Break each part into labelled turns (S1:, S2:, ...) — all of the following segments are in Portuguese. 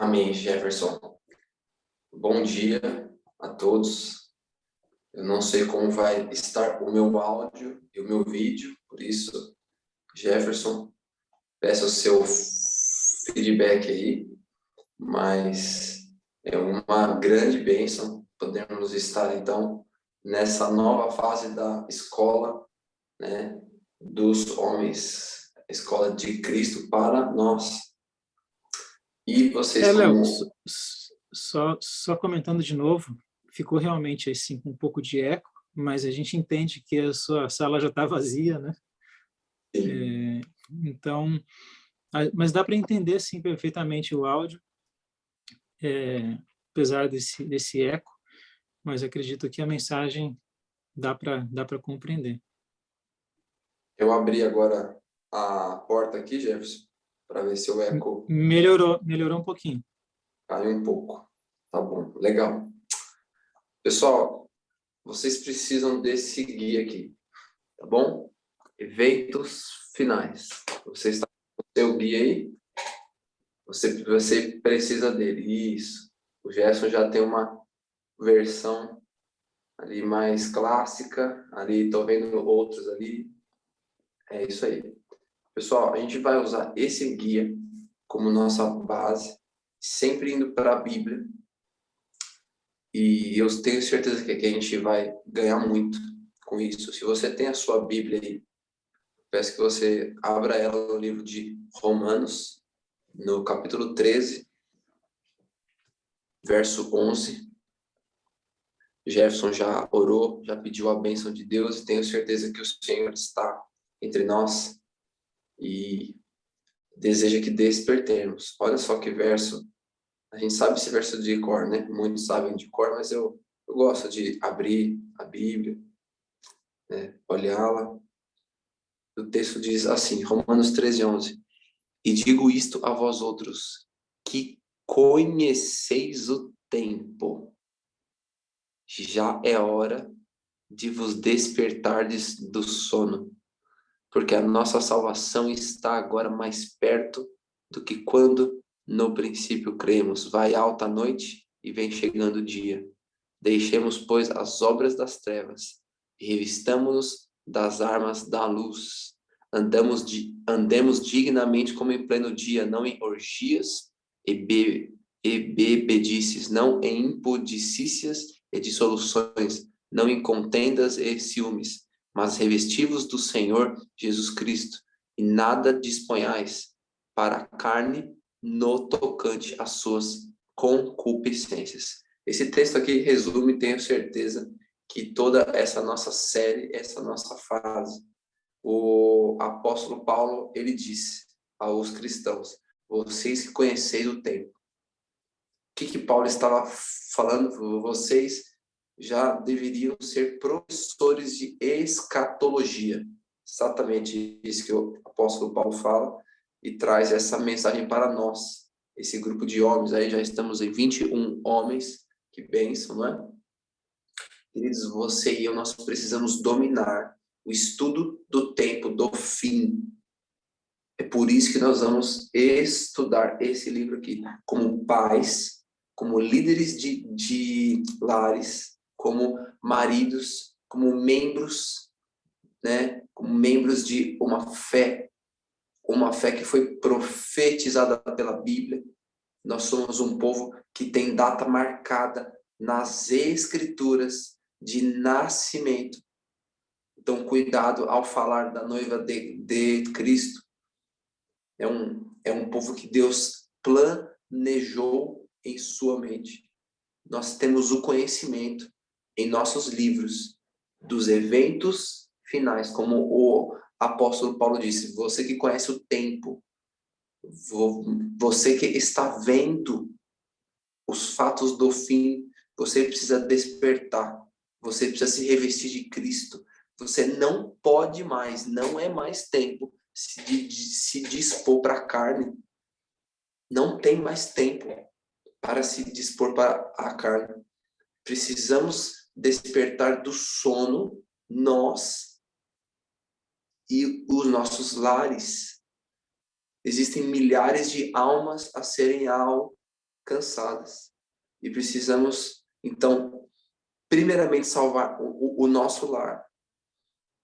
S1: Amém, Jefferson. Bom dia a todos. Eu não sei como vai estar o meu áudio e o meu vídeo, por isso, Jefferson, peço o seu feedback aí, mas é uma grande bênção podermos estar, então, nessa nova fase da escola, né, dos homens, a escola de Cristo para nós. E vocês
S2: Léo,
S1: como...
S2: só comentando de novo, ficou realmente assim um pouco de eco, mas a gente entende que a sua sala já está vazia, né? Então, mas dá para entender sim perfeitamente o áudio, apesar desse eco, mas acredito que a mensagem dá para compreender.
S1: Eu abri agora a porta aqui, Jefferson, para ver se o eco
S2: Melhorou um pouquinho.
S1: caiu um pouco. Tá bom, legal. Pessoal, vocês precisam desse guia aqui, tá bom? Eventos finais. Você está com o seu guia aí? Você precisa dele. Isso. O Gerson já tem uma versão ali mais clássica. Ali, estou vendo outros ali. É isso aí. Pessoal, a gente vai usar esse guia como nossa base, sempre indo para a Bíblia. E eu tenho certeza que a gente vai ganhar muito com isso. Se você tem a sua Bíblia aí, peço que você abra ela no livro de Romanos, no capítulo 13, verso 11. Jefferson já orou, já pediu a bênção de Deus e tenho certeza que o Senhor está entre nós e deseja que despertemos. Olha só que verso. A gente sabe esse verso de cor, né? Muitos sabem de cor, mas eu gosto de abrir a Bíblia, né? Olhá-la. O texto diz assim, Romanos 13, 11. E digo isto a vós outros, que conheceis o tempo. Já é hora de vos despertardes do sono, porque a nossa salvação está agora mais perto do que quando no princípio cremos. Vai alta a noite e vem chegando o dia. Deixemos, pois, as obras das trevas e revistamo-nos das armas da luz. Andemos dignamente como em pleno dia, não em orgias e bebedices, não em impudicícias e dissoluções, não em contendas e ciúmes, mas revestivos do Senhor Jesus Cristo, e nada disponhais para a carne no tocante às suas concupiscências. Esse texto aqui resume, tenho certeza, que toda essa nossa série, essa nossa fase, o apóstolo Paulo, ele disse aos cristãos, vocês que conheceis o tempo. O que Paulo estava falando? Vocês já deveriam ser professores de escatologia. Exatamente isso que o apóstolo Paulo fala e traz essa mensagem para nós. Esse grupo de homens aí, já estamos em 21 homens, que bênção, não é? Queridos, você e eu, nós precisamos dominar o estudo do tempo, do fim. É por isso que nós vamos estudar esse livro aqui, como pais, como líderes de lares, como maridos, como membros, né? Como membros de uma fé que foi profetizada pela Bíblia. Nós somos um povo que tem data marcada nas Escrituras de nascimento. Então, cuidado ao falar da noiva de Cristo. É um povo que Deus planejou em sua mente. Nós temos o conhecimento em nossos livros dos eventos finais, como o apóstolo Paulo disse, você que conhece o tempo, você que está vendo os fatos do fim, você precisa despertar, você precisa se revestir de Cristo. Você não pode mais, não é mais tempo de se dispor para a carne. Não tem mais tempo para se dispor para a carne. Precisamos despertar do sono, nós e os nossos lares. Existem milhares de almas a serem cansadas. E precisamos, então, primeiramente salvar o nosso lar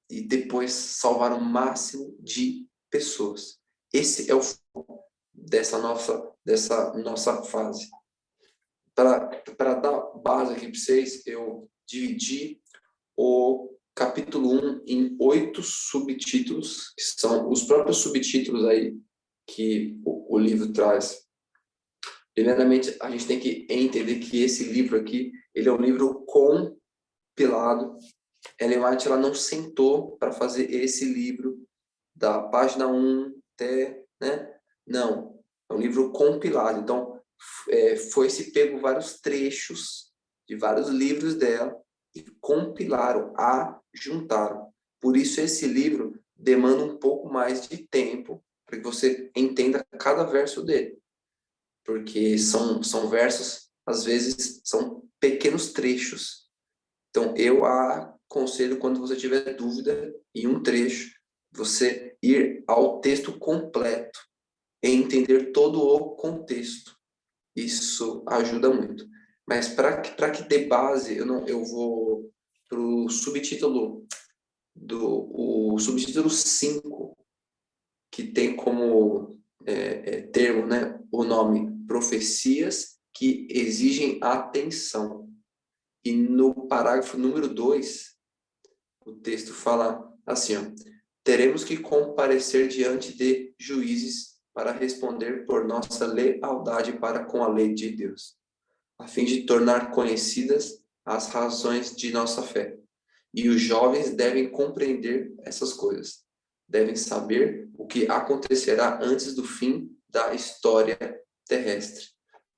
S1: e depois salvar o máximo de pessoas. Esse é o foco dessa nossa fase. Para dar base aqui para vocês, eu dividi o capítulo 1 em 8 subtítulos, que são os próprios subtítulos aí que o livro traz. Primeiramente, a gente tem que entender que esse livro aqui, ele é um livro compilado. Ellen White, ela não sentou para fazer esse livro da página 1 até, né? Não, é um livro compilado. Então, foi-se pego vários trechos de vários livros dela e compilaram, juntaram. Por isso, esse livro demanda um pouco mais de tempo para que você entenda cada verso dele. Porque são versos, às vezes, são pequenos trechos. Então, eu aconselho, quando você tiver dúvida em um trecho, você ir ao texto completo e entender todo o contexto. Isso ajuda muito. Mas para que dê base, eu vou para o subtítulo o subtítulo 5, que tem como termo, né, o nome Profecias que exigem atenção. E no parágrafo número 2, o texto fala assim, ó: teremos que comparecer diante de juízes para responder por nossa lealdade para com a lei de Deus, a fim de tornar conhecidas as razões de nossa fé. E os jovens devem compreender essas coisas. Devem saber o que acontecerá antes do fim da história terrestre.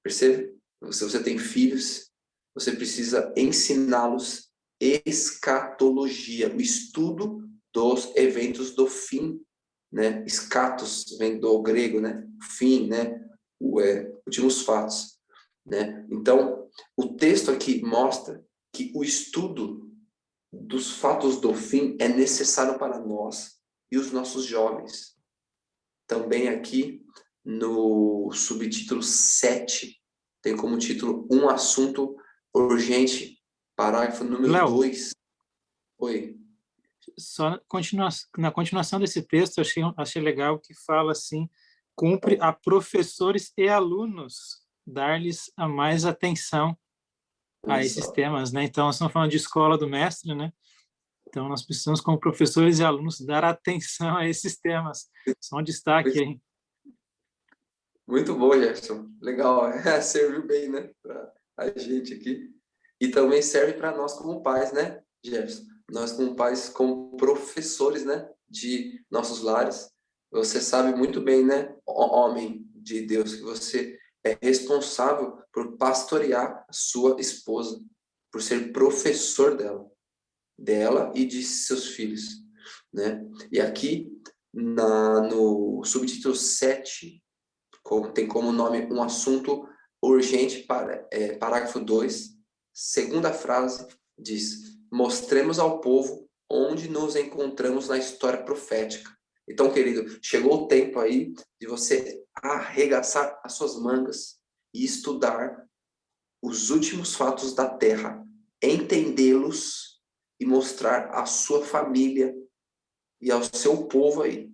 S1: Percebe? Se você tem filhos, você precisa ensiná-los escatologia, o estudo dos eventos do fim, né? Escatos vem do grego, né? Fim, né? Últimos fatos, né? Então, o texto aqui mostra que o estudo dos fatos do fim é necessário para nós e os nossos jovens. Também aqui no subtítulo 7, tem como título um assunto urgente, parágrafo número
S2: Léo,
S1: 2. Oi.
S2: só na continuação desse texto, achei legal que fala assim: cumpre a professores e alunos dar-lhes a mais atenção a esses
S1: Exato.
S2: temas, né? Então, nós estamos falando de escola do mestre, né? Então, nós precisamos, como professores e alunos, dar atenção a esses temas. Só um destaque aí.
S1: Muito bom, Jefferson. Legal. Serviu bem, né? Para a gente aqui. E também serve para nós como pais, né, Jefferson? Nós como pais, como professores, né, de nossos lares. Você sabe muito bem, né, homem de Deus, que você é responsável por pastorear a sua esposa, por ser professor dela e de seus filhos, né? E aqui no subtítulo 7, tem como nome um assunto urgente, parágrafo 2, segunda frase diz: mostremos ao povo onde nos encontramos na história profética. Então, querido, chegou o tempo aí de você arregaçar as suas mangas e estudar os últimos fatos da terra, entendê-los e mostrar à sua família e ao seu povo aí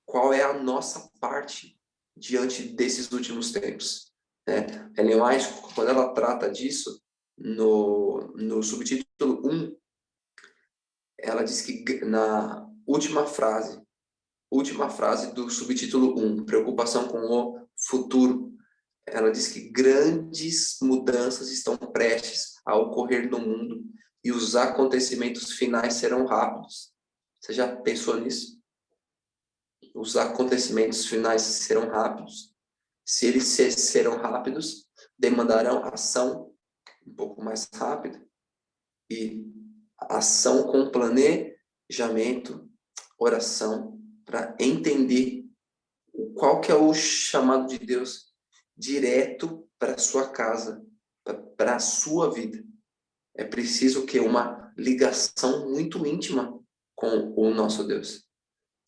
S1: qual é a nossa parte diante desses últimos tempos, né? Ellen White, quando ela trata disso, no subtítulo 1, ela diz que na última frase do subtítulo 1, preocupação com o futuro, ela diz que grandes mudanças estão prestes a ocorrer no mundo e os acontecimentos finais serão rápidos. Você já pensou nisso? Os acontecimentos finais serão rápidos. Se eles serão rápidos, demandarão ação um pouco mais rápida. E ação com planejamento, oração, para entender qual que é o chamado de Deus direto para a sua casa, para a sua vida. É preciso que uma ligação muito íntima com o nosso Deus.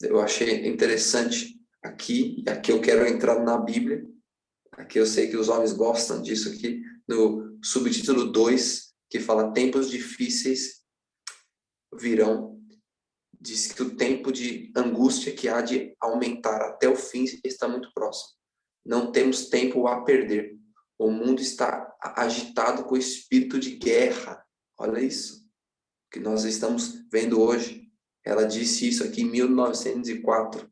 S1: Eu achei interessante aqui eu quero entrar na Bíblia, Aqui eu sei que os homens gostam disso aqui, no subtítulo 2, que fala tempos difíceis virão. Diz que o tempo de angústia que há de aumentar até o fim está muito próximo. Não temos tempo a perder. O mundo está agitado com o espírito de guerra. Olha isso que nós estamos vendo hoje. Ela disse isso aqui em 1904.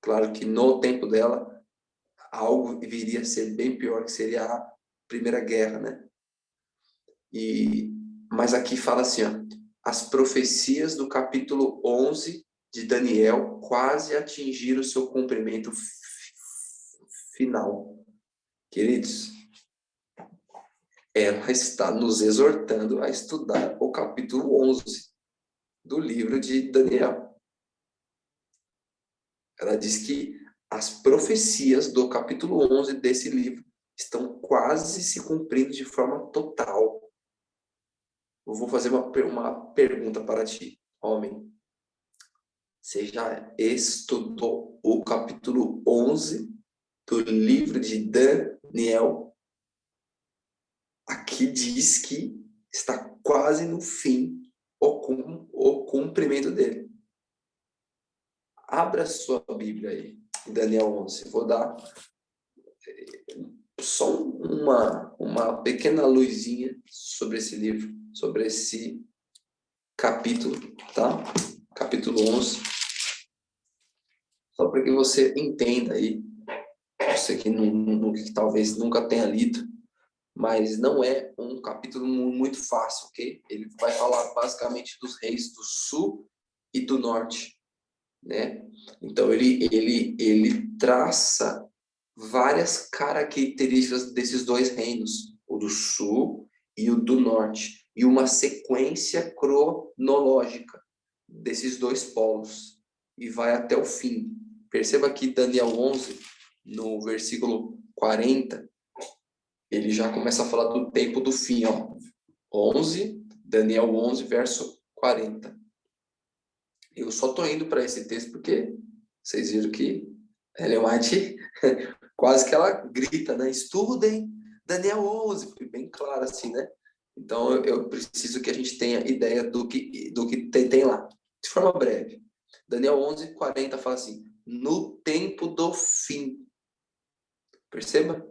S1: Claro que no tempo dela, algo viria a ser bem pior, que seria a Primeira Guerra, né? Mas aqui fala assim, ó, as profecias do capítulo 11 de Daniel quase atingiram o seu cumprimento final. Queridos, ela está nos exortando a estudar o capítulo 11 do livro de Daniel. Ela diz que as profecias do capítulo 11 desse livro estão quase se cumprindo de forma total. Eu vou fazer uma pergunta para ti, homem. Você já estudou o capítulo 11 do livro de Daniel? Aqui diz que está quase no fim o cumprimento dele. Abra sua Bíblia aí, Daniel 11. Vou dar só uma pequena luzinha sobre esse livro, sobre esse capítulo, tá? Capítulo 11. Só para que você entenda aí, você que talvez nunca tenha lido, mas não é um capítulo muito fácil, ok? Ele vai falar basicamente dos reis do sul e do norte, né? Então ele traça várias características desses dois reinos, o do sul e o do norte, e uma sequência cronológica desses dois polos, e vai até o fim. Perceba que Daniel 11, no versículo 40, ele já começa a falar do tempo do fim, ó. Daniel 11, verso 40. Eu só estou indo para esse texto porque vocês viram que Ellen White quase que ela grita, né? Estudem Daniel 11, foi bem claro assim, né? Então eu preciso que a gente tenha ideia do que tem lá. De forma breve. Daniel 11, 40 fala assim: no tempo do fim. Perceba?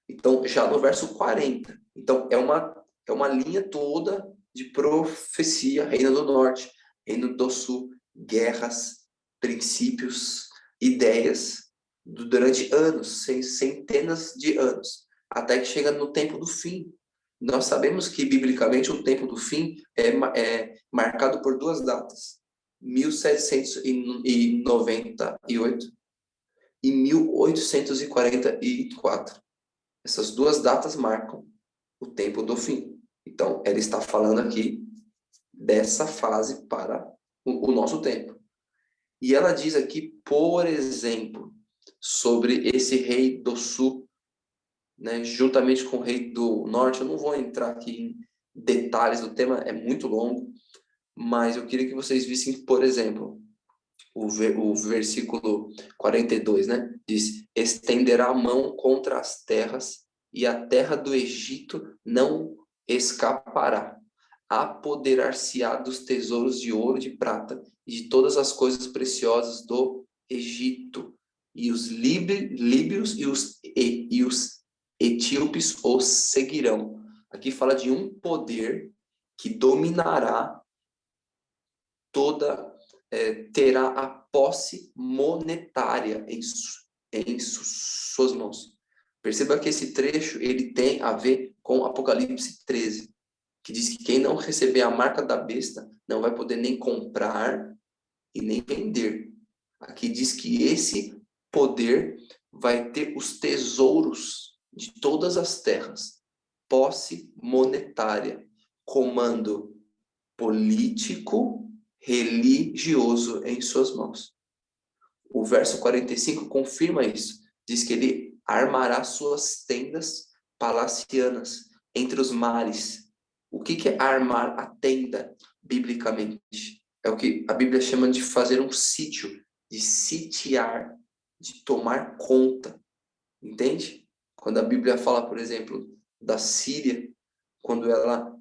S1: Então, já no verso 40. Então, é uma linha toda de profecia. Reino do Norte, Reino do Sul, guerras, princípios, ideias, durante anos, centenas de anos, até que chega no tempo do fim. Nós sabemos que, biblicamente, o tempo do fim é marcado por duas datas. 1798 e 1844. Essas duas datas marcam o tempo do fim. Então, ela está falando aqui dessa fase para o nosso tempo. E ela diz aqui, por exemplo, sobre esse rei do sul, né, juntamente com o rei do norte. Eu não vou entrar aqui em detalhes do tema, é muito longo, mas eu queria que vocês vissem, por exemplo, o versículo 42, né? Diz: estenderá a mão contra as terras, e a terra do Egito não escapará. Apoderar-se-á dos tesouros de ouro e de prata, e de todas as coisas preciosas do Egito. E os líbios e os etíopes os seguirão. Aqui fala de um poder que dominará terá a posse monetária em suas mãos. Perceba que esse trecho ele tem a ver com Apocalipse 13, que diz que quem não receber a marca da besta não vai poder nem comprar e nem vender. Aqui diz que esse poder vai ter os tesouros de todas as terras, posse monetária, comando político, religioso em suas mãos. O verso 45 confirma isso. Diz que ele armará suas tendas palacianas entre os mares. O que é armar a tenda, biblicamente? É o que a Bíblia chama de fazer um sítio, de sitiar, de tomar conta. Entende? Quando a Bíblia fala, por exemplo, da Síria, quando ela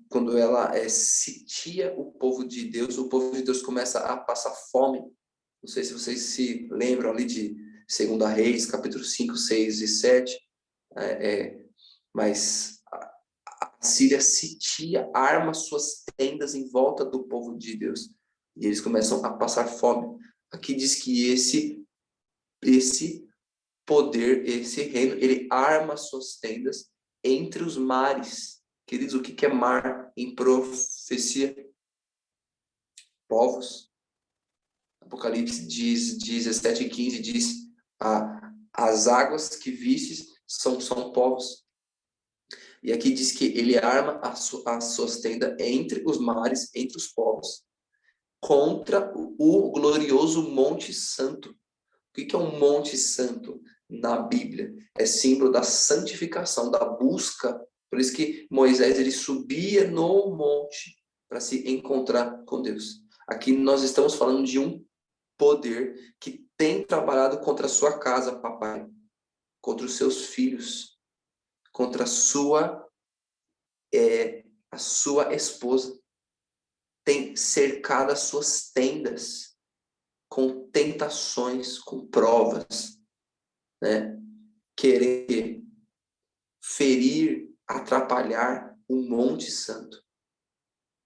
S1: sitia o povo de Deus começa a passar fome. Não sei se vocês se lembram ali de 2 Reis, capítulo 5, 6 e 7, mas a Síria sitia, arma suas tendas em volta do povo de Deus, e eles começam a passar fome. Aqui diz que esse poder, esse reino, ele arma suas tendas entre os mares. Queridos, o que é mar em profecia? Povos. Apocalipse 17:15 diz: as águas que vistes são povos. E aqui diz que ele arma as suas tendas entre os mares, entre os povos, contra o glorioso Monte Santo. O que é um Monte Santo na Bíblia? É símbolo da santificação, da busca. Por isso que Moisés ele subia no monte para se encontrar com Deus. Aqui nós estamos falando de um poder que tem trabalhado contra a sua casa, papai, contra os seus filhos, contra a sua esposa. Tem cercado as suas tendas com tentações, com provas, né? Querer ferir, atrapalhar o Monte Santo.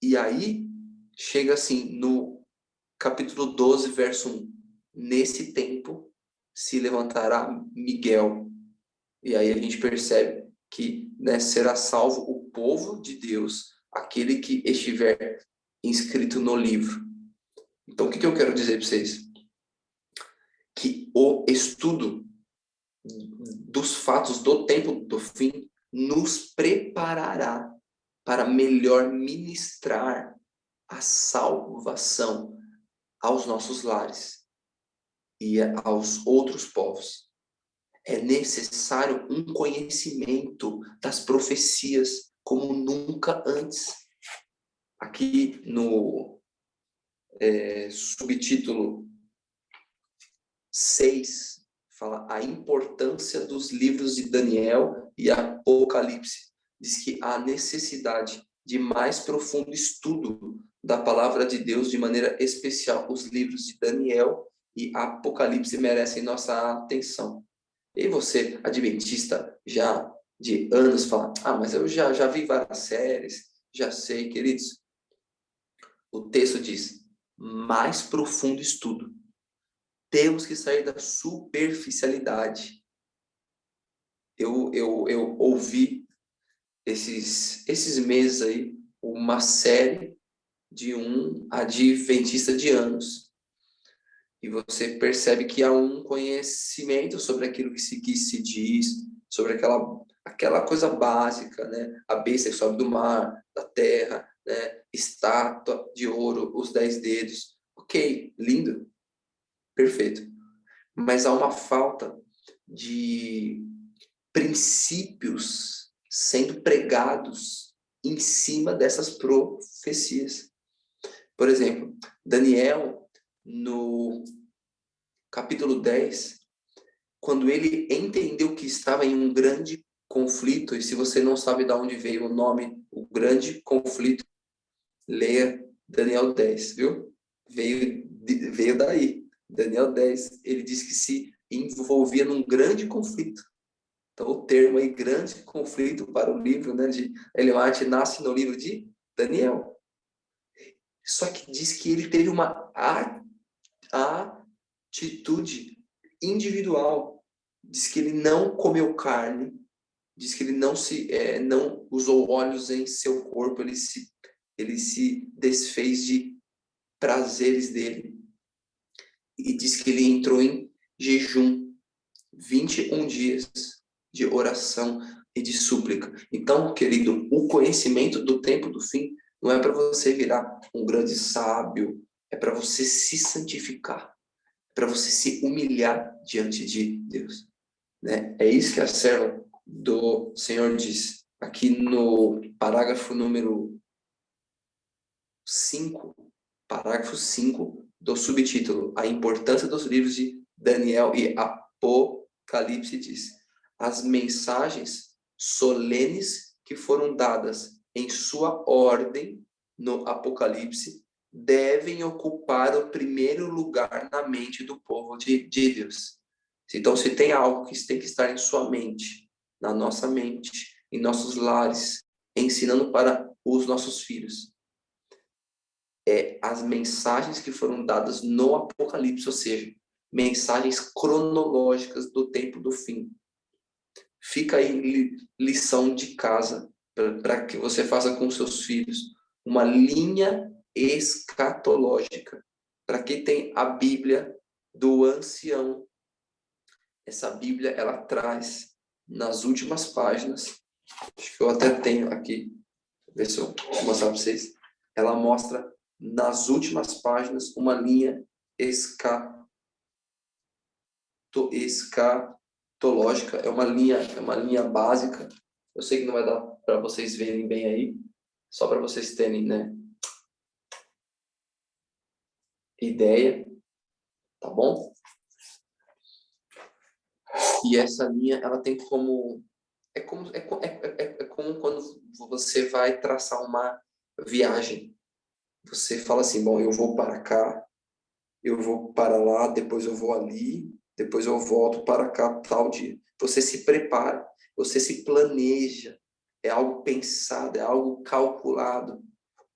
S1: E aí, chega assim, no capítulo 12, verso 1. Nesse tempo se levantará Miguel. E aí a gente percebe que, né, será salvo o povo de Deus, aquele que estiver inscrito no livro. Então, o que eu quero dizer para vocês? Que o estudo dos fatos do tempo do fim nos preparará para melhor ministrar a salvação aos nossos lares e aos outros povos. É necessário um conhecimento das profecias como nunca antes. Aqui no subtítulo 6, fala a importância dos livros de Daniel e Apocalipse. Diz que há necessidade de mais profundo estudo da palavra de Deus, de maneira especial. Os livros de Daniel e Apocalipse merecem nossa atenção. E você, adventista, já de anos, fala, mas eu já vi várias séries, já sei, queridos. O texto diz, mais profundo estudo. Temos que sair da superficialidade. Eu ouvi esses meses aí uma série de um adventista de anos. E você percebe que há um conhecimento sobre aquilo que se diz, sobre aquela coisa básica, né? A besta que sobe do mar, da terra, né? Estátua de ouro, os 10 dedos. Ok, lindo. Perfeito. Mas há uma falta de princípios sendo pregados em cima dessas profecias. Por exemplo, Daniel, no capítulo 10, quando ele entendeu que estava em um grande conflito, e se você não sabe de onde veio o nome, o grande conflito, leia Daniel 10, viu? Veio daí. Daniel 10, ele diz que se envolvia num grande conflito. Então, o termo aí, grande conflito para o livro, né, de Ellen White, nasce no livro de Daniel. Só que diz que ele teve uma atitude individual. Diz que ele não comeu carne, diz que ele não usou óleos em seu corpo, ele se desfez de prazeres dele. E diz que ele entrou em jejum, 21 dias de oração e de súplica. Então, querido, o conhecimento do tempo do fim não é para você virar um grande sábio, é para você se santificar, para você se humilhar diante de Deus, né? É isso que a serva do Senhor diz. Aqui no parágrafo número 5, parágrafo 5 do subtítulo, a importância dos livros de Daniel e Apocalipse diz: as mensagens solenes que foram dadas em sua ordem no Apocalipse devem ocupar o primeiro lugar na mente do povo de Deus. Então, se tem algo que tem que estar em sua mente, na nossa mente, em nossos lares, ensinando para os nossos filhos, as mensagens que foram dadas no Apocalipse, ou seja, mensagens cronológicas do tempo do fim. Fica aí lição de casa para que você faça com seus filhos uma linha escatológica. Para quem tem a Bíblia do ancião, essa Bíblia ela traz nas últimas páginas, acho que eu até tenho aqui, ver se eu vou mostrar para vocês. Ela mostra nas últimas páginas uma linha escatológica, é uma linha básica. Eu sei que não vai dar para vocês verem bem aí, só para vocês terem, né, ideia, tá bom? E essa linha, ela tem como é como quando você vai traçar uma viagem. Você fala assim, bom, eu vou para cá, eu vou para lá, depois eu vou ali, depois eu volto para cá tal dia. Você se prepara, você se planeja, é algo pensado, é algo calculado.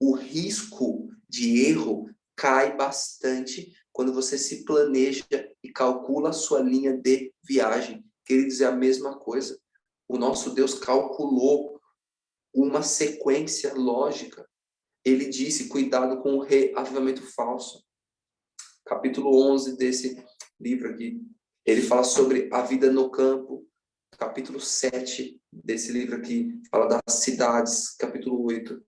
S1: O risco de erro cai bastante quando você se planeja e calcula a sua linha de viagem. Queridos, é a mesma coisa. O nosso Deus calculou uma sequência lógica. Ele disse, cuidado com o reavivamento falso. Capítulo 11 desse livro aqui, ele fala sobre a vida no campo. Capítulo 7 desse livro aqui fala das cidades. Capítulo 8,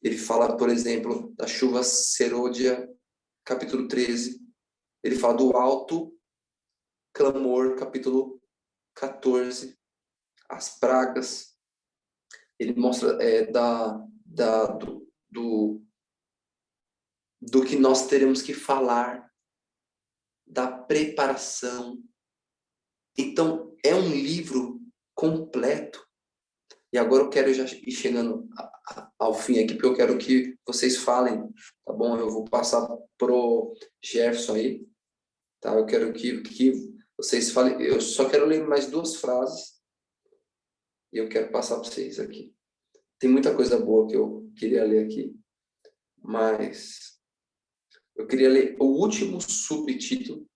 S1: ele fala, por exemplo, da chuva serôdia. Capítulo 13, ele fala do alto clamor. Capítulo 14, as pragas. Ele mostra do que nós teremos que falar, da preparação. Então, é um livro completo. E agora eu quero já ir chegando ao fim aqui, porque eu quero que vocês falem, tá bom? Eu vou passar pro Jefferson aí, tá? Eu quero que vocês falem. Eu só quero ler mais 2 frases e eu quero passar para vocês aqui. Tem muita coisa boa que eu queria ler aqui, mas eu queria ler o último subtítulo,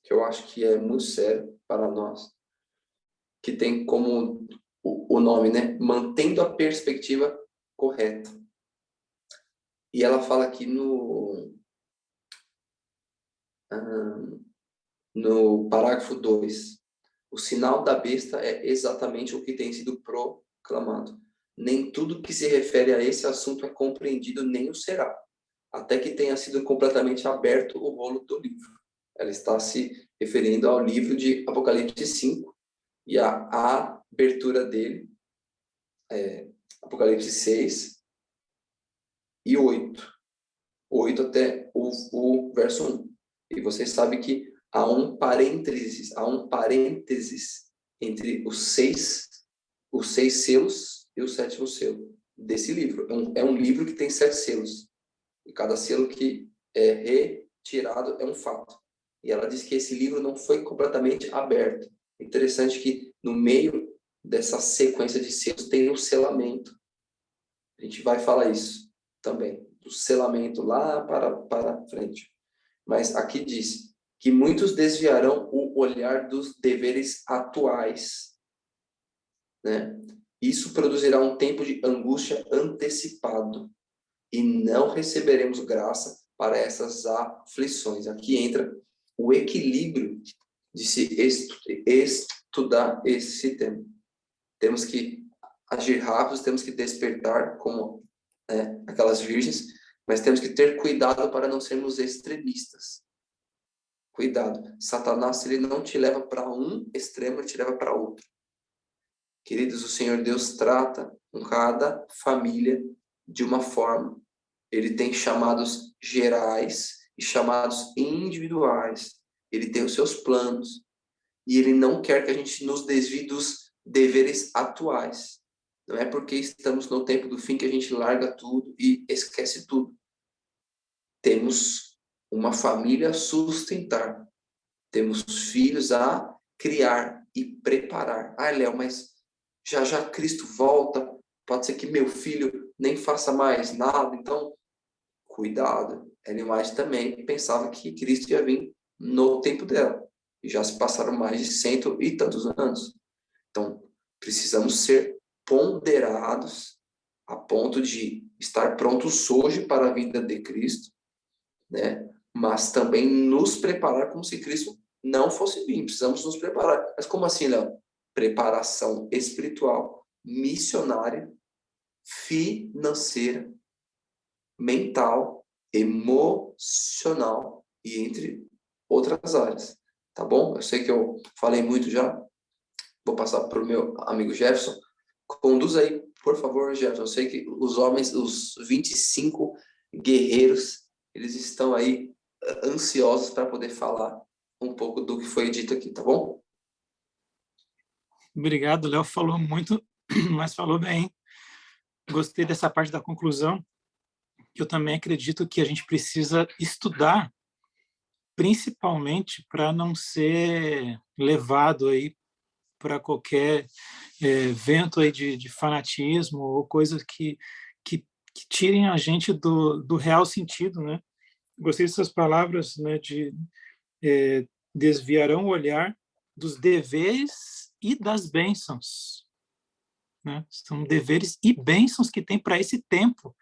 S1: que eu acho que é muito sério para nós, que tem como o nome, né? Mantendo a perspectiva correta. E ela fala aqui no parágrafo 2. O sinal da besta é exatamente o que tem sido proclamado. Nem tudo que se refere a esse assunto é compreendido, nem o será, até que tenha sido completamente aberto o rolo do livro. Ela está se referindo ao livro de Apocalipse 5 e a abertura dele, Apocalipse 6 e 8. 8 até o verso 1. E vocês sabem que há um parênteses entre os seis selos e o 7º selo desse livro. É um livro que tem 7 selos. E cada selo que é retirado é um fato. E ela diz que esse livro não foi completamente aberto. Interessante que no meio dessa sequência de selos tem um selamento. A gente vai falar isso também, do selamento lá para frente. Mas aqui diz que muitos desviarão o olhar dos deveres atuais, né? Isso produzirá um tempo de angústia antecipado e não receberemos graça para essas aflições. Aqui entra o equilíbrio de se estudar esse tema. Temos que agir rápido, temos que despertar como aquelas virgens, mas temos que ter cuidado para não sermos extremistas. Cuidado. Satanás, ele não te leva para um extremo, ele te leva para outro. Queridos, o Senhor Deus trata com cada família de uma forma. Ele tem chamados gerais e chamados individuais. Ele tem os seus planos. e Ele não quer que a gente nos desvie dos deveres atuais. Não é porque estamos no tempo do fim que a gente larga tudo e esquece tudo. Temos uma família a sustentar, temos filhos a criar e preparar. Ah, Léo, mas já já Cristo volta, pode ser que meu filho nem faça mais nada, então cuidado. Ellen White também pensava que Cristo ia vir no tempo dela, e já se passaram mais de 100 e tantos anos. Então, precisamos ser ponderados a ponto de estar prontos hoje para a vinda de Cristo, né? Mas também nos preparar como se Cristo não fosse vir. Precisamos nos preparar. Mas como assim, Léo? Preparação espiritual, missionária, financeira, mental, emocional e entre outras áreas. Tá bom? Eu sei que eu falei muito já. Vou passar para o meu amigo Jefferson. Conduz aí, por favor, Jefferson. Eu sei que os homens, os 25 guerreiros, eles estão aí ansiosos para poder falar um pouco do que foi dito aqui, tá bom?
S2: Obrigado, o Léo falou muito, mas falou bem. Gostei dessa parte da conclusão. Eu também acredito que a gente precisa estudar, principalmente para não ser levado aí para qualquer vento aí de fanatismo ou coisas que tirem a gente do real sentido, né? Gostei dessas palavras, né, de desviarão o olhar dos deveres e das bênçãos, né? São deveres e bênçãos que tem para esse tempo,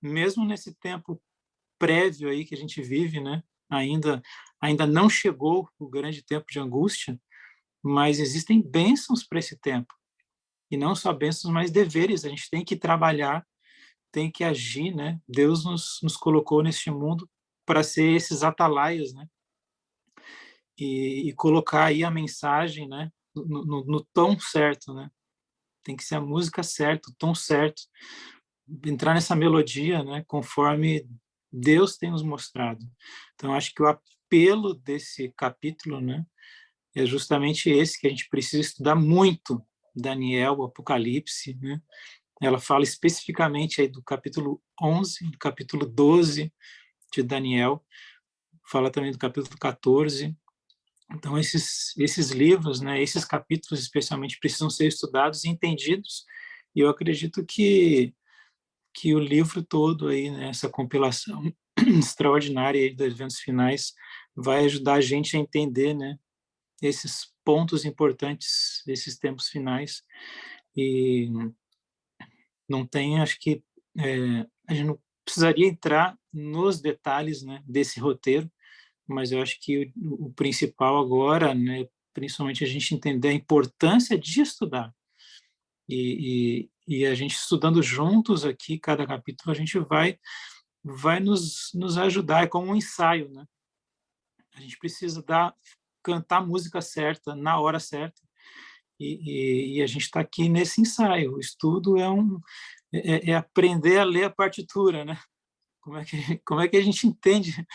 S2: mesmo nesse tempo prévio aí que a gente vive, né? Ainda não chegou o grande tempo de angústia, mas existem bênçãos para esse tempo. E não só bênçãos, mas deveres. A gente tem que trabalhar, tem que agir, né? Deus nos colocou neste mundo para ser esses atalaias, né? E colocar aí a mensagem, né? No tom certo, né? Tem que ser a música certa, o tom certo, entrar nessa melodia, né? Conforme Deus tem nos mostrado. Então, acho que o apelo desse capítulo, né? É justamente esse que a gente precisa estudar muito. Daniel, o Apocalipse, né? Ela fala especificamente aí do capítulo 11, do capítulo 12 de Daniel, fala também do capítulo 14. Então, esses livros, né, esses capítulos especialmente, precisam ser estudados e entendidos, e eu acredito que o livro todo, aí, né, essa compilação extraordinária aí dos eventos finais, vai ajudar a gente a entender, né, esses pontos importantes, esses tempos finais, e não tem, acho que a gente não precisaria entrar nos detalhes, né, desse roteiro, mas eu acho que o principal agora, né, principalmente a gente entender a importância de estudar. E a gente estudando juntos aqui, cada capítulo, a gente vai nos ajudar, é como um ensaio, né? A gente precisa cantar a música certa, na hora certa, e a gente está aqui nesse ensaio. O estudo é aprender a ler a partitura, né? Como é que a gente entende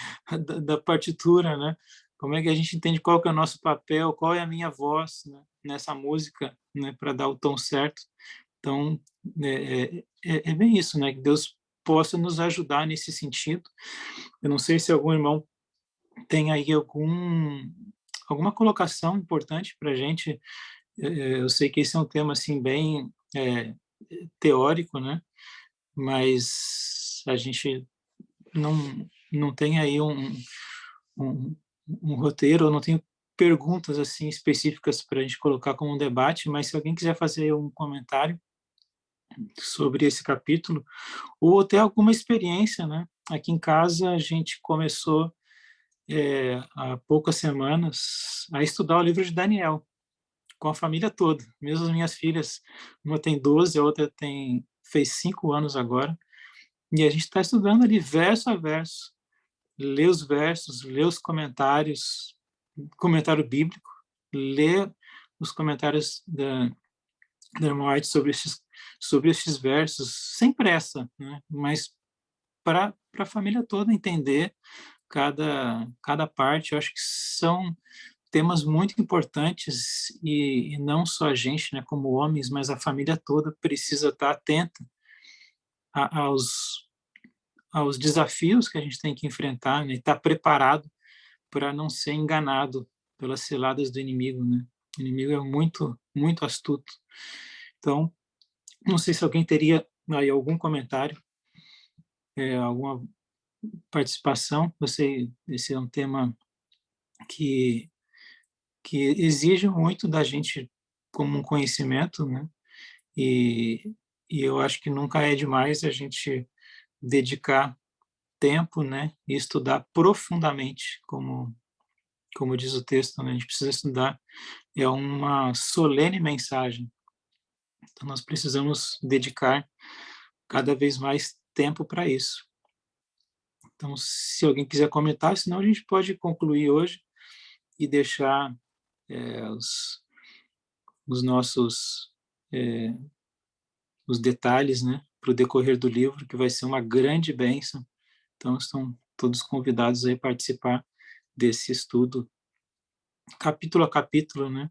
S2: da partitura, né? Como é que a gente entende qual que é o nosso papel, qual é a minha voz, né, nessa música, né, para dar o tom certo. Então, é bem isso, né? Que Deus possa nos ajudar nesse sentido. Eu não sei se algum irmão tem aí alguma colocação importante para a gente. Eu sei que esse é um tema assim bem teórico, né? Mas a gente não, não tem aí um, um roteiro, eu não tenho perguntas assim específicas para a gente colocar como um debate, mas se alguém quiser fazer um comentário sobre esse capítulo, ou até alguma experiência, né? Aqui em casa a gente começou há poucas semanas a estudar o livro de Daniel com a família toda, mesmo as minhas filhas, uma tem 12, a outra fez 5 anos agora, e a gente está estudando ali verso a verso, ler os versos, ler os comentários, comentário bíblico, ler os comentários da irmã White sobre esses versos, sem pressa, né? Mas para a família toda entender cada parte. Eu acho que temas muito importantes e não só a gente, né, como homens, mas a família toda precisa estar atenta aos desafios que a gente tem que enfrentar, né, e estar preparado para não ser enganado pelas ciladas do inimigo, né? O inimigo é muito, muito astuto. Então, não sei se alguém teria aí algum comentário, alguma participação. Esse é um tema que exige muito da gente como um conhecimento, né? E, e eu acho que nunca é demais a gente dedicar tempo, né? E estudar profundamente, como diz o texto, né? A gente precisa estudar. É uma solene mensagem. Então, nós precisamos dedicar cada vez mais tempo para isso. Então, se alguém quiser comentar, senão a gente pode concluir hoje e deixar os nossos os detalhes, né, para o decorrer do livro, que vai ser uma grande bênção. Então, estão todos convidados a participar desse estudo, capítulo a capítulo, né,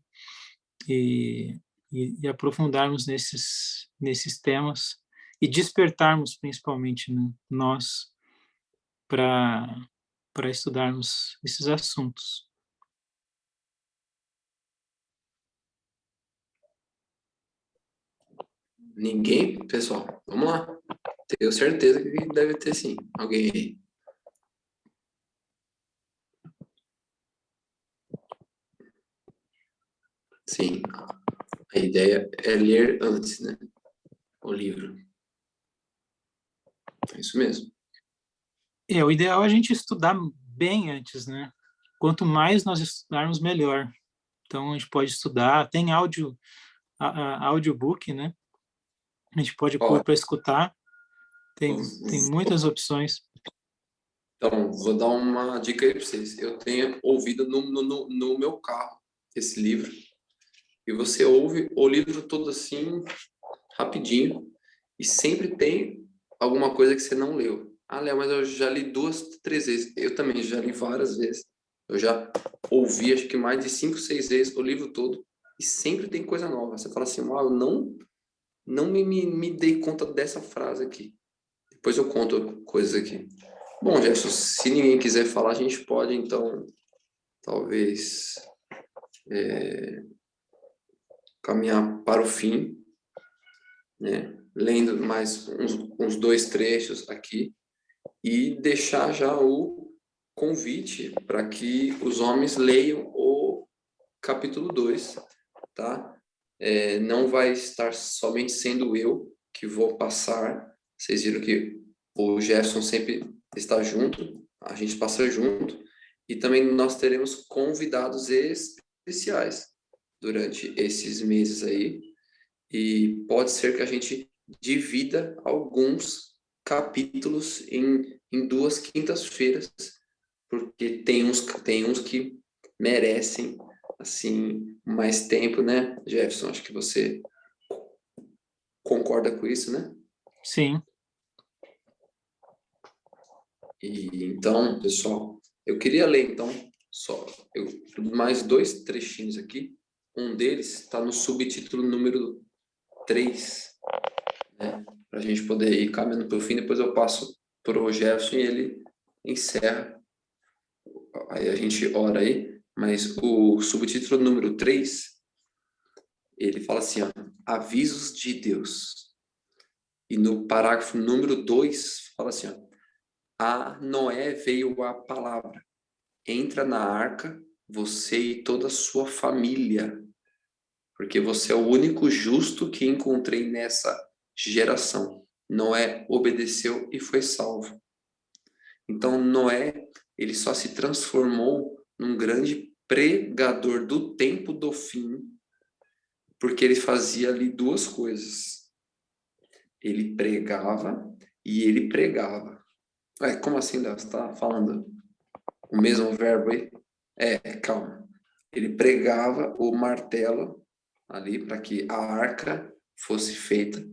S2: e aprofundarmos nesses temas e despertarmos, principalmente, né, nós, para estudarmos esses assuntos.
S1: Ninguém? Pessoal, vamos lá. Tenho certeza que deve ter sim. Alguém aí? Sim. A ideia é ler antes, né? O livro. É isso mesmo.
S2: O ideal é a gente estudar bem antes, né? Quanto mais nós estudarmos, melhor. Então, a gente pode estudar, tem audiobook, né? A gente pode
S1: Ó,
S2: pôr para escutar, tem muitas opções.
S1: então, vou dar uma dica aí para vocês. Eu tenho ouvido no meu carro esse livro. E você ouve o livro todo assim, rapidinho. E sempre tem alguma coisa que você não leu. Ah, Léo, mas eu já li 2, 3 vezes. Eu também já li várias vezes. Eu já ouvi, acho que mais de 5, 6 vezes o livro todo. E sempre tem coisa nova. Você fala assim, uau, eu não me dei conta dessa frase aqui. Depois eu conto coisas aqui. Bom, Jefferson, se ninguém quiser falar, a gente pode, então, talvez caminhar para o fim, né? Lendo mais uns 2 trechos aqui e deixar já o convite para que os homens leiam o capítulo 2, tá? Não vai estar somente sendo eu que vou passar. Vocês viram que o Jefferson sempre está junto, a gente passa junto, e também nós teremos convidados especiais durante esses meses aí, e pode ser que a gente divida alguns capítulos em 2 quintas-feiras, porque tem uns que merecem assim mais tempo, né, Jefferson? Acho que você concorda com isso, né?
S2: Sim.
S1: E então, pessoal, eu queria ler então mais 2 trechinhos aqui. Um deles está no subtítulo número 3, né? Para a gente poder ir caminhando para o fim. Depois eu passo para o Jefferson e ele encerra. Aí a gente ora aí. Mas o subtítulo número 3, ele fala assim, ó, avisos de Deus. E no parágrafo número 2, fala assim, ó, a Noé veio a palavra, entra na arca, você e toda a sua família, porque você é o único justo que encontrei nessa geração. Noé obedeceu e foi salvo. Então, Noé, ele só se transformou num grande pregador do tempo do fim, porque ele fazia ali 2 coisas. Ele pregava e ele pregava. Como assim, Léo? Você está falando o mesmo verbo aí? Calma. Ele pregava o martelo ali para que a arca fosse feita,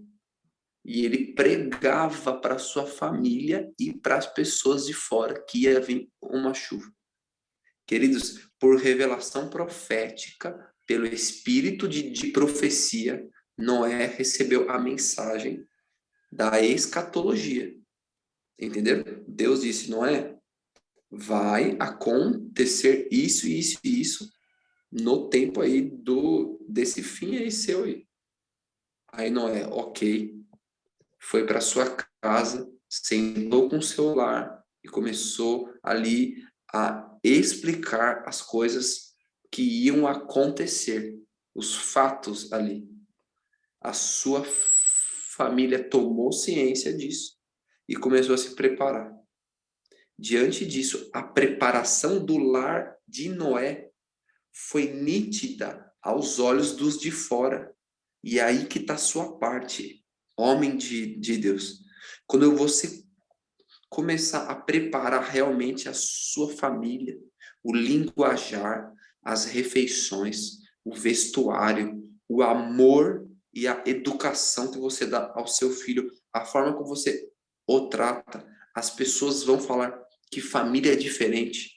S1: e ele pregava para sua família e para as pessoas de fora que ia vir uma chuva. Queridos, por revelação profética, pelo espírito de profecia, Noé recebeu a mensagem da escatologia. Entenderam? Deus disse, Noé, vai acontecer isso, isso e isso no tempo aí desse fim aí seu aí. Aí Noé, ok, foi para sua casa, sentou com o celular e começou ali a explicar as coisas que iam acontecer, os fatos ali. A sua família tomou ciência disso e começou a se preparar. Diante disso, a preparação do lar de Noé foi nítida aos olhos dos de fora. E é aí que está a sua parte, homem de Deus. Quando você começar a preparar realmente a sua família, o linguajar, as refeições, o vestuário, o amor e a educação que você dá ao seu filho, a forma como você o trata, as pessoas vão falar que família é diferente,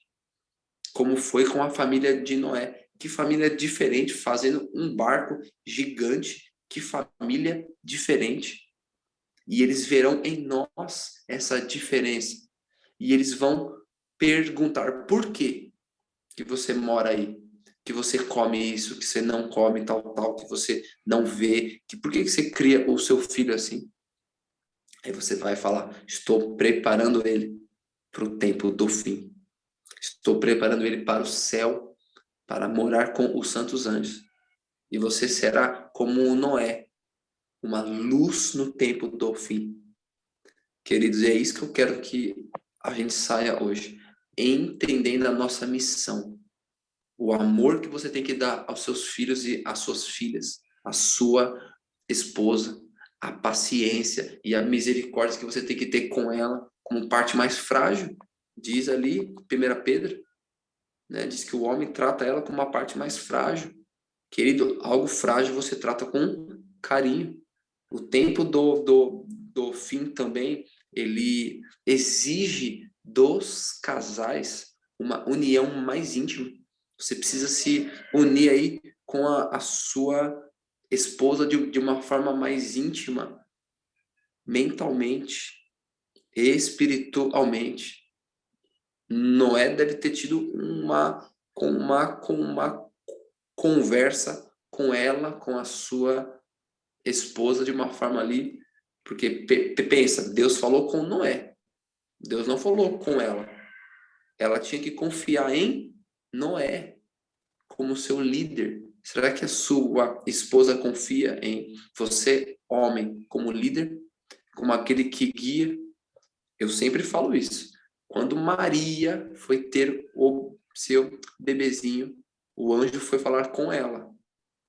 S1: como foi com a família de Noé. Que família diferente, fazendo um barco gigante, que família diferente. E eles verão em nós essa diferença. E eles vão perguntar por que você mora aí, que você come isso, que você não come tal, que você não vê, que por que você cria o seu filho assim? Aí você vai falar, estou preparando ele para o tempo do fim. Estou preparando ele para o céu, para morar com os santos anjos. E você será como Noé, uma luz no tempo do fim. Queridos, é isso que eu quero que a gente saia hoje, entendendo a nossa missão. O amor que você tem que dar aos seus filhos e às suas filhas, à sua esposa, a paciência e a misericórdia que você tem que ter com ela como parte mais frágil. Diz ali, 1 Pedro, né? Diz que o homem trata ela como uma parte mais frágil. Querido, algo frágil você trata com carinho. O tempo do fim também, ele exige dos casais uma união mais íntima. Você precisa se unir aí com a sua esposa de uma forma mais íntima, mentalmente, espiritualmente. Noé deve ter tido uma conversa com ela, com a sua esposa de uma forma ali, porque pensa, Deus falou com Noé, Deus não falou com ela. Ela tinha que confiar em Noé como seu líder. Será que a sua esposa confia em você, homem, como líder, como aquele que guia? Eu sempre falo isso. Quando Maria foi ter o seu bebezinho, o anjo foi falar com ela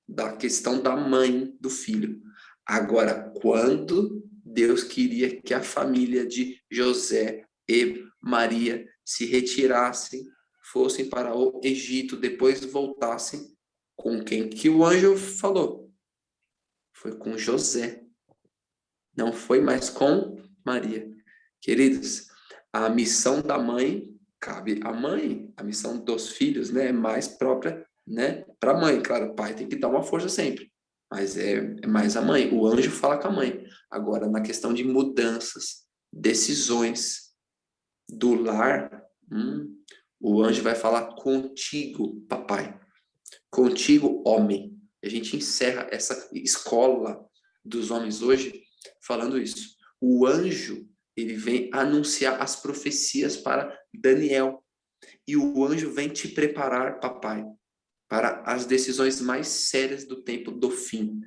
S1: da questão da mãe do filho. Agora, quando Deus queria que a família de José e Maria se retirassem, fossem para o Egito, depois voltassem, com quem que o anjo falou? Foi com José. Não foi mais com Maria. Queridos, a missão da mãe cabe à mãe, a missão dos filhos, né, é mais própria, né, para a mãe. Claro, o pai tem que dar uma força sempre, mas é mais a mãe. O anjo fala com a mãe. Agora, na questão de mudanças, decisões do lar, o anjo vai falar contigo, papai, contigo, homem. A gente encerra essa escola dos homens hoje falando isso. O anjo, ele vem anunciar as profecias para Daniel. E o anjo vem te preparar, papai, para as decisões mais sérias do tempo do fim.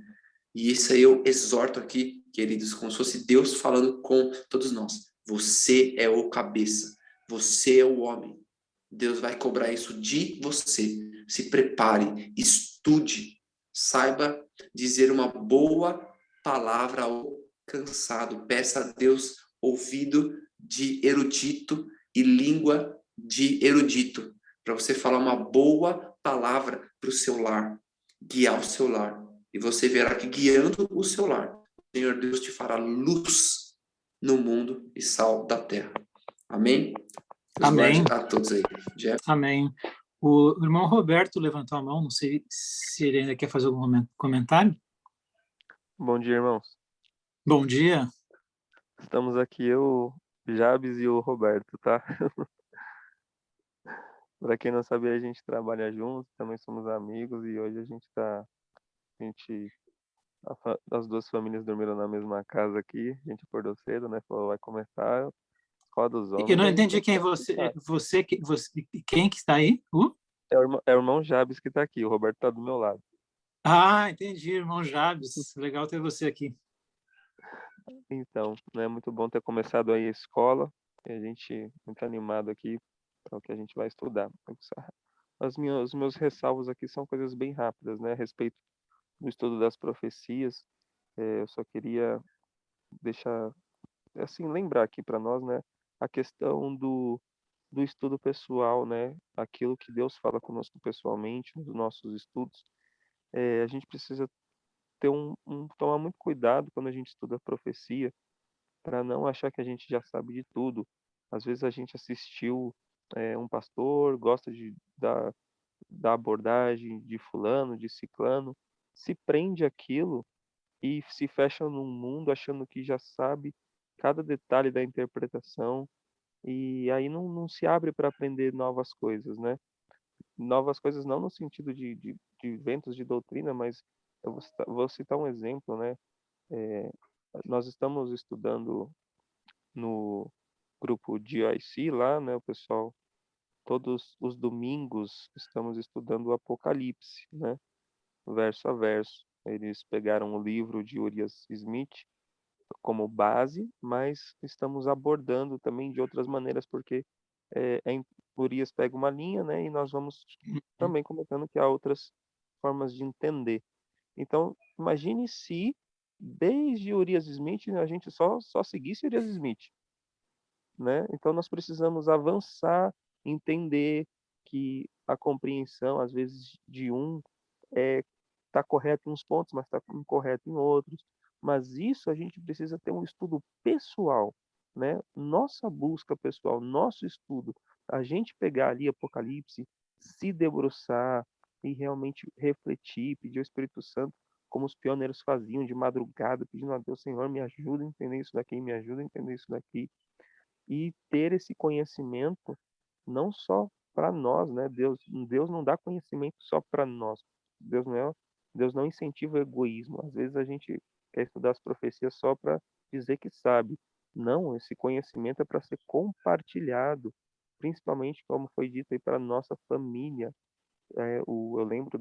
S1: E isso aí eu exorto aqui, queridos, como se fosse Deus falando com todos nós. Você é o cabeça, você é o homem. Deus vai cobrar isso de você. Se prepare, estude, saiba dizer uma boa palavra ao cansado. Peça a Deus ouvido de erudito e língua de erudito, para você falar uma boa palavra para o seu lar, guiar o seu lar. E você verá que guiando o seu lar, o Senhor Deus te fará luz no mundo e sal da terra. Amém? Deus
S2: Amém.
S1: guarde a todos aí. Jeff?
S2: Amém. O irmão Roberto levantou a mão, não sei se ele ainda quer fazer algum comentário.
S3: Bom dia, irmãos.
S2: Bom dia.
S3: Estamos aqui eu, Jabes e o Roberto, tá? Para quem não sabia, a gente trabalha junto, também somos amigos e hoje a gente, as duas famílias dormiram na mesma casa aqui, a gente acordou cedo, né? Falou, vai começar, roda os
S2: Eu
S3: homens,
S2: não
S3: daí a
S2: entendi
S3: gente
S2: quem é
S3: vai
S2: você.
S3: começar.
S2: Quem que está aí?
S3: É o irmão Jabes que tá aqui, o Roberto tá do meu lado.
S2: Ah, entendi, irmão Jabes. Legal ter você aqui.
S3: Então, né, muito bom ter começado aí a escola, e a gente muito animado aqui para o que a gente vai estudar. Os meus ressalvos aqui são coisas bem rápidas, né, a respeito do estudo das profecias. Eu só queria deixar, assim, lembrar aqui para nós, né, a questão do estudo pessoal, né, aquilo que Deus fala conosco pessoalmente, nos nossos estudos. A gente precisa ter tomar muito cuidado quando a gente estuda a profecia, para não achar que a gente já sabe de tudo. Às vezes a gente assistiu um pastor, gosta da abordagem de fulano, de ciclano, se prende àquilo e se fecha num mundo achando que já sabe cada detalhe da interpretação e aí não se abre para aprender novas coisas, né? Novas coisas não no sentido de ventos de doutrina, mas eu vou citar um exemplo, né? É, nós estamos estudando no grupo GIC lá, né, o pessoal, todos os domingos estamos estudando o Apocalipse, né, verso a verso. Eles pegaram o livro de Urias Smith como base, mas estamos abordando também de outras maneiras, porque Urias pega uma linha, né, e nós vamos também comentando que há outras formas de entender. Então, imagine se desde Urias Smith a gente só seguisse Urias Smith, né? Então nós precisamos avançar, entender que a compreensão, às vezes, de está correto em uns pontos, mas está incorreto em outros. Mas isso a gente precisa ter um estudo pessoal, né? Nossa busca pessoal, nosso estudo, a gente pegar ali Apocalipse, se debruçar e realmente refletir, pedir ao Espírito Santo, como os pioneiros faziam de madrugada, pedindo a Deus, Senhor, me ajuda a entender isso daqui, me ajuda a entender isso daqui e ter esse conhecimento não só para nós, né? Deus não dá conhecimento só para nós. Deus não incentiva o egoísmo. Às vezes a gente quer estudar as profecias só para dizer que sabe. Não, esse conhecimento é para ser compartilhado, principalmente como foi dito aí para nossa família. Eu lembro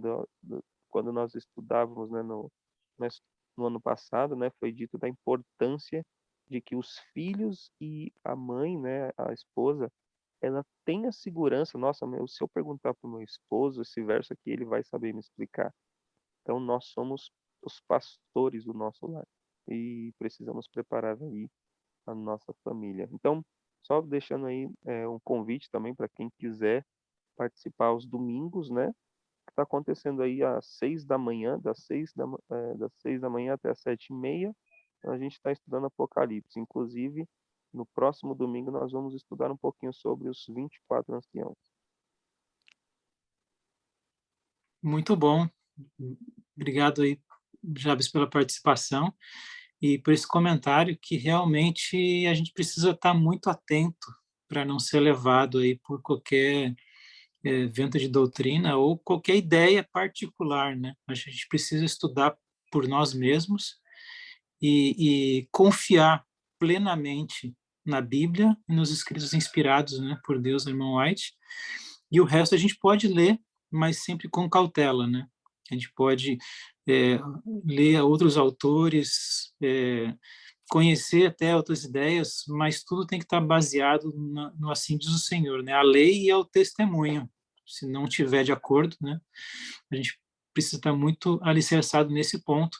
S3: quando nós estudávamos, né, no ano passado, né, foi dito da importância de que os filhos e a mãe, né, a esposa, ela tenha segurança. Nossa, se eu perguntar para o meu esposo esse verso aqui, ele vai saber me explicar. Então, nós somos os pastores do nosso lar e precisamos preparar aí a nossa família. Então, só deixando aí um convite também para quem quiser participar aos domingos, né? Está acontecendo aí às 6 da manhã, das 6 da manhã até as 7h30, a gente está estudando Apocalipse. Inclusive, no próximo domingo nós vamos estudar um pouquinho sobre os 24 anciãos.
S2: Muito bom. Obrigado aí, Jabes, pela participação e por esse comentário que realmente a gente precisa estar muito atento para não ser levado aí por qualquer vento de doutrina ou qualquer ideia particular, né? A gente precisa estudar por nós mesmos e confiar plenamente na Bíblia e nos escritos inspirados, né, por Deus, irmão White, e o resto a gente pode ler, mas sempre com cautela, né? A gente pode ler outros autores, conhecer até outras ideias, mas tudo tem que estar baseado no assim diz o Senhor, né? A lei e ao testemunho. Se não tiver de acordo, né? A gente precisa estar muito alicerçado nesse ponto.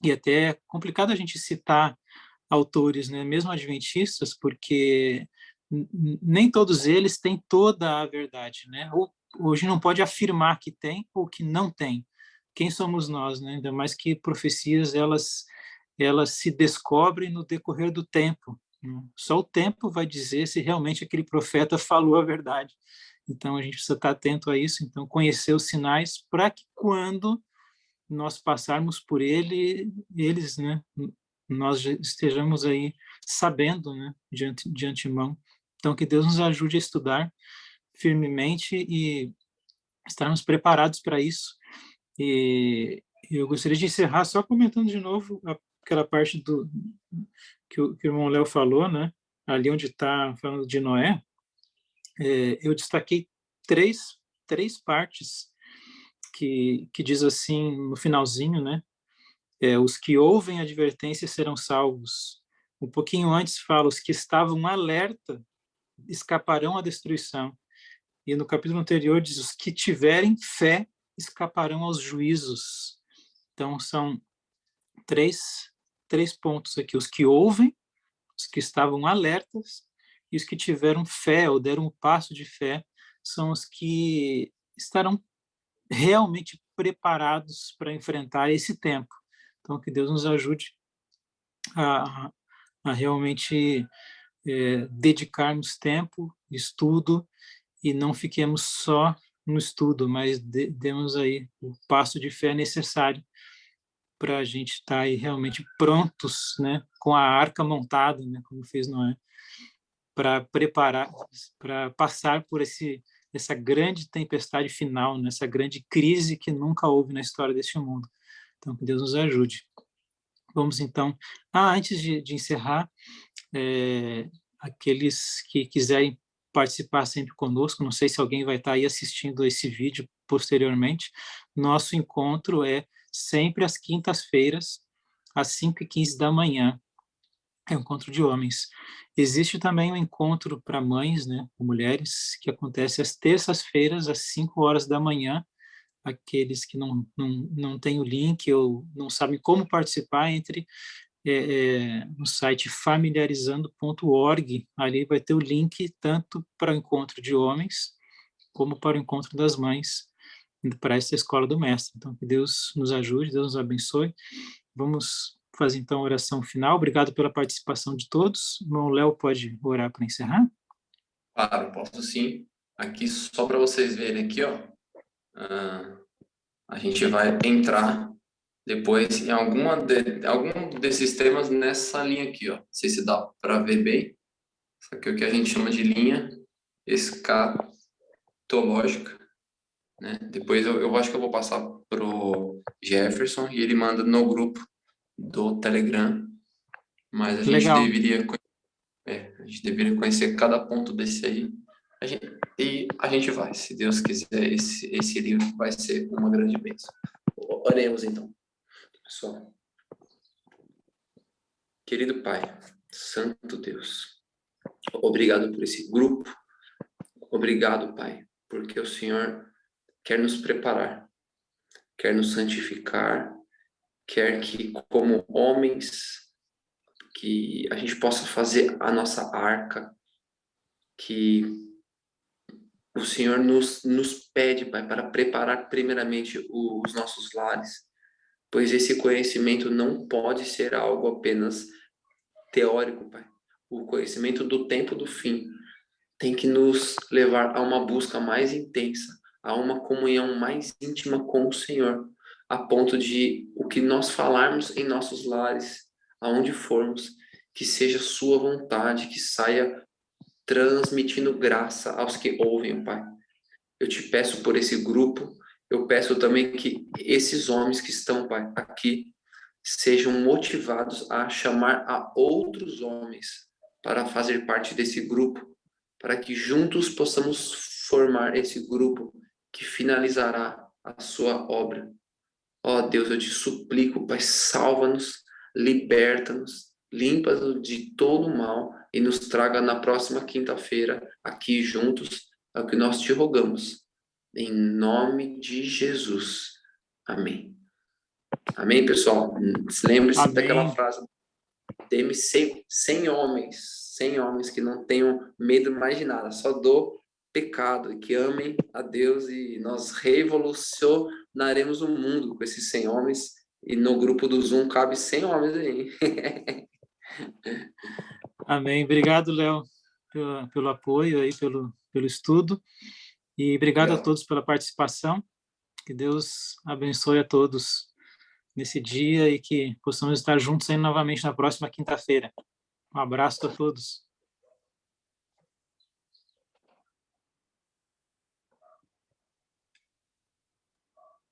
S2: E até é complicado a gente citar autores, né, mesmo adventistas, porque nem todos eles têm toda a verdade, né? Hoje não pode afirmar que tem ou que não tem. Quem somos nós, né? Ainda mais que profecias elas se descobrem no decorrer do tempo. Né? Só o tempo vai dizer se realmente aquele profeta falou a verdade. Então, a gente precisa estar atento a isso, então, conhecer os sinais para que quando nós passarmos por eles, né, nós já estejamos aí sabendo, né, de antemão. Então, que Deus nos ajude a estudar firmemente e estarmos preparados para isso. E eu gostaria de encerrar só comentando de novo aquela parte que o irmão Léo falou, né, ali onde está falando de Noé. Eu destaquei três partes que diz assim no finalzinho, né? Os que ouvem a advertência serão salvos. Um pouquinho antes fala, os que estavam alerta escaparão à destruição. E no capítulo anterior diz, os que tiverem fé escaparão aos juízos. Então, são três pontos aqui. Os que ouvem, os que estavam alertas, e os que tiveram fé ou deram um passo de fé são os que estarão realmente preparados para enfrentar esse tempo. Então, que Deus nos ajude a realmente dedicarmos tempo, estudo, e não fiquemos só no estudo, mas demos aí o passo de fé necessário para a gente estar aí realmente prontos, né, com a arca montada, né, como fez Noé, para preparar, para passar por essa grande tempestade final, nessa grande crise que nunca houve na história deste mundo. Então, que Deus nos ajude. Vamos, então... antes de encerrar, aqueles que quiserem participar sempre conosco, não sei se alguém vai estar aí assistindo esse vídeo posteriormente, nosso encontro é sempre às quintas-feiras, às 5h15 da manhã, é um encontro de homens. Existe também um encontro para mães, né, mulheres, que acontece às terças-feiras, às 5 horas da manhã. Aqueles que não têm o link ou não sabem como participar, entre no site familiarizando.org. Ali vai ter o link tanto para o encontro de homens como para o encontro das mães, para essa escola do mestre. Então, que Deus nos ajude, Deus nos abençoe. Vamos fazer então a oração final. Obrigado pela participação de todos. O irmão Léo pode orar para encerrar?
S1: Claro, posso sim. Aqui, só para vocês verem aqui, ó, a gente vai entrar depois em algum desses temas nessa linha aqui, ó. Não sei se dá para ver bem. Isso aqui é o que a gente chama de linha escatológica, né? Depois eu acho que eu vou passar pro Jefferson e ele manda no grupo do Telegram. Mas a gente deveria conhecer cada ponto desse aí. A gente vai, se Deus quiser, esse livro vai ser uma grande bênção. Oremos então, pessoal. Querido Pai, Santo Deus, obrigado por esse grupo. Obrigado, Pai, porque o Senhor quer nos preparar, quer nos santificar, quer que, como homens, que a gente possa fazer a nossa arca, que o Senhor nos pede, Pai, para preparar primeiramente os nossos lares, pois esse conhecimento não pode ser algo apenas teórico, Pai. O conhecimento do tempo do fim tem que nos levar a uma busca mais intensa, a uma comunhão mais íntima com o Senhor, a ponto de o que nós falarmos em nossos lares, aonde formos, que seja sua vontade, que saia transmitindo graça aos que ouvem, Pai. Eu te peço por esse grupo, eu peço também que esses homens que estão, Pai, aqui, sejam motivados a chamar a outros homens para fazer parte desse grupo, para que juntos possamos formar esse grupo que finalizará a sua obra. Ó Deus, eu te suplico, Pai, salva-nos, liberta-nos, limpa-nos de todo mal e nos traga na próxima quinta-feira aqui juntos, é o que nós te rogamos. Em nome de Jesus. Amém. Amém, pessoal? Lembre-se daquela frase: teme 100 homens que não tenham medo mais de nada, só do pecado, e que amem a Deus, e nós revolucionaremos o mundo com esses 100 homens, e no grupo do Zoom cabe 100 homens aí.
S2: Amém. Obrigado, Léo, pelo apoio aí, pelo estudo. E obrigado a
S1: Obrigado.
S2: todos pela participação. Que Deus abençoe a todos nesse dia e que possamos estar juntos aí novamente na próxima quinta-feira. Um abraço a todos.